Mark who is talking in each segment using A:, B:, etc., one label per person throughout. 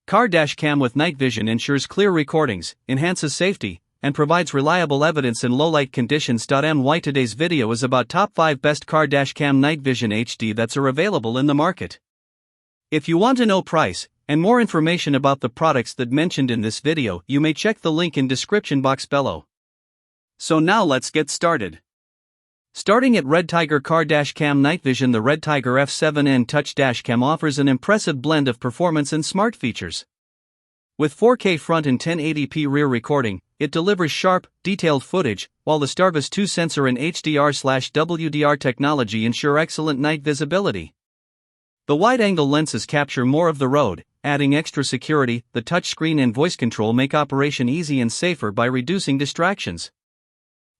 A: Car Dash Cam with night vision ensures clear recordings, enhances safety, and provides reliable evidence in low-light conditions. Today's video is about top 5 best car dash cam night vision HD that are available in the market. If you want to know price and more information about the products that mentioned in this video, you may check the link in description box below. So now let's get started. Starting at Redtiger Car Dash Cam Night Vision, the Redtiger F7N Touch Dash Cam offers an impressive blend of performance and smart features. With 4K front and 1080p rear recording, it delivers sharp, detailed footage, while the Starvis 2 sensor and HDR/WDR technology ensure excellent night visibility. The wide-angle lenses capture more of the road, adding extra security. The touchscreen and voice control make operation easy and safer by reducing distractions.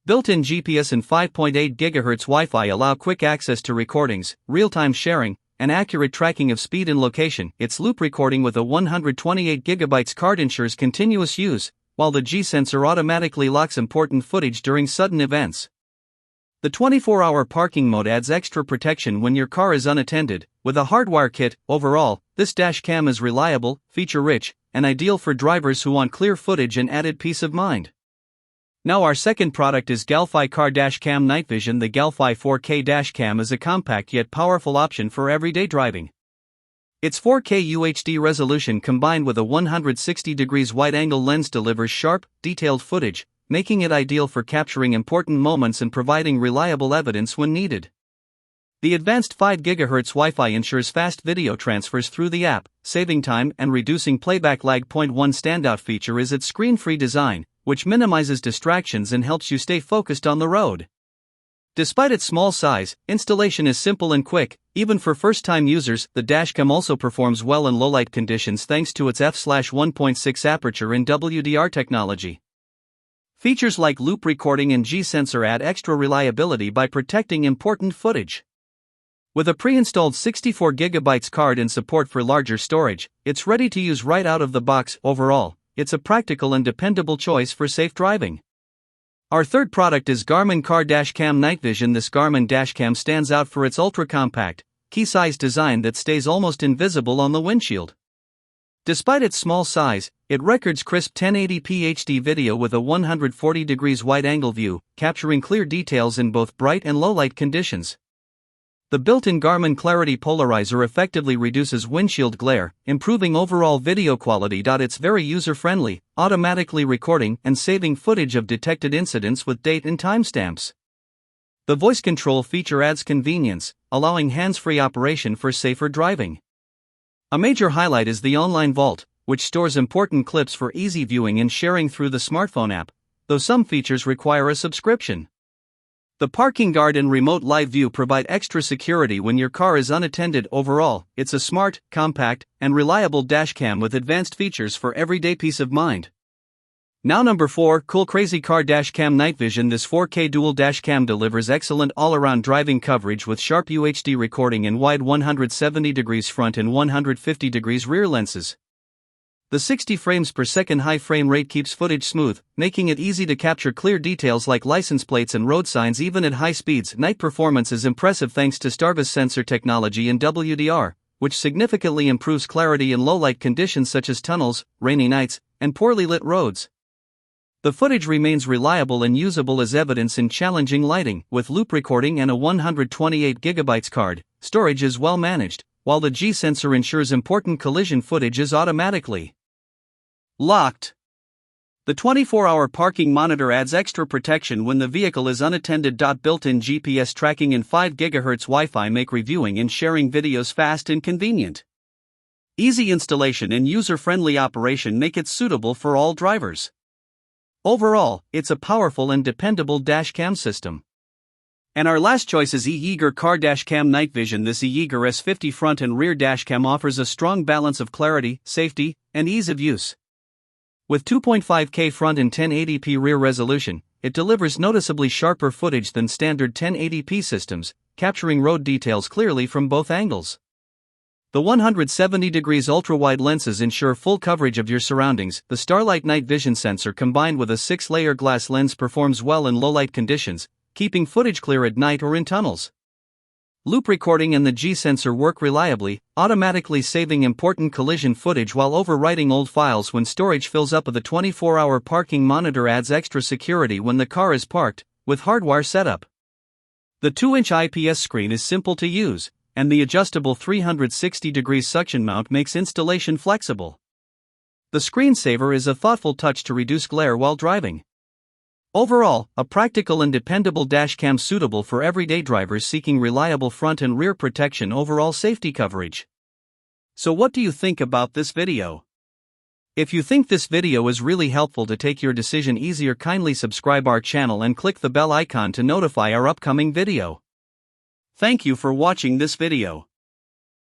A: Built-in GPS and 5.8 GHz Wi-Fi allow quick access to recordings, real-time sharing, and accurate tracking of speed and location. Its loop recording with a 128 GB card ensures continuous use, while the G sensor automatically locks important footage during sudden events. The 24-hour parking mode adds extra protection when your car is unattended. With a hardwire kit, overall, this dash cam is reliable, feature-rich, and ideal for drivers who want clear footage and added peace of mind. Now our second product is Galphi Car Dash Cam Night Vision. The Galphi 4K Dash Cam is a compact yet powerful option for everyday driving. Its 4K UHD resolution combined with a 160 degrees wide-angle lens delivers sharp, detailed footage, making it ideal for capturing important moments and providing reliable evidence when needed. The advanced 5 GHz Wi-Fi ensures fast video transfers through the app, saving time and reducing playback lag. One standout feature is its screen-free design, which minimizes distractions and helps you stay focused on the road. Despite its small size, installation is simple and quick, even for first-time users. The dashcam also performs well in low-light conditions thanks to its f/1.6 aperture and WDR technology. Features like loop recording and G-sensor add extra reliability by protecting important footage. With a pre-installed 64 GB card and support for larger storage, it's ready to use right out of the box. Overall, it's a practical and dependable choice for safe driving. Our third product is Garmin Car Dash Cam Night Vision. This Garmin dashcam stands out for its ultra-compact, key-size design that stays almost invisible on the windshield. Despite its small size, it records crisp 1080p HD video with a 140 degrees wide-angle view, capturing clear details in both bright and low-light conditions. The built-in Garmin Clarity Polarizer effectively reduces windshield glare, improving overall video quality. It's very user-friendly, automatically recording and saving footage of detected incidents with date and timestamps. The voice control feature adds convenience, allowing hands-free operation for safer driving. A major highlight is the online vault, which stores important clips for easy viewing and sharing through the smartphone app, though some features require a subscription. The parking guard and remote live view provide extra security when your car is unattended. Overall, it's a smart, compact, and reliable dashcam with advanced features for everyday peace of mind. Now number 4, Coolcrazy Car Dash Cam Night Vision. This 4K dual dashcam delivers excellent all-around driving coverage with sharp UHD recording and wide 170 degrees front and 150 degrees rear lenses. The 60 frames per second high frame rate keeps footage smooth, making it easy to capture clear details like license plates and road signs even at high speeds. Night performance is impressive thanks to Starvis sensor technology and WDR, which significantly improves clarity in low-light conditions such as tunnels, rainy nights, and poorly lit roads. The footage remains reliable and usable as evidence in challenging lighting. With loop recording and a 128 GB card, storage is well managed, while the G sensor ensures important collision footage is automatically locked. The 24-hour parking monitor adds extra protection when the vehicle is unattended. Built-in GPS tracking and 5 GHz Wi-Fi make reviewing and sharing videos fast and convenient. Easy installation and user-friendly operation make it suitable for all drivers. Overall, it's a powerful and dependable dashcam system. And our last choice is E-yeeger Car Dash Cam Night Vision. This E-yeeger S50 front and rear dashcam offers a strong balance of clarity, safety, and ease of use. With 2.5K front and 1080p rear resolution, it delivers noticeably sharper footage than standard 1080p systems, capturing road details clearly from both angles. The 170 degrees ultra-wide lenses ensure full coverage of your surroundings. The Starlight night vision sensor combined with a 6-layer glass lens performs well in low-light conditions, keeping footage clear at night or in tunnels. Loop recording and the G sensor work reliably, automatically saving important collision footage while overwriting old files when storage fills up. The 24-hour parking monitor adds extra security when the car is parked, with hardwire setup. The 2-inch IPS screen is simple to use, and the adjustable 360-degree suction mount makes installation flexible. The screensaver is a thoughtful touch to reduce glare while driving. Overall, a practical and dependable dashcam suitable for everyday drivers seeking reliable front and rear protection. Overall safety coverage. So what do you think about this video? If you think this video is really helpful to take your decision easier, kindly subscribe our channel and click the bell icon to notify our upcoming video. Thank you for watching this video.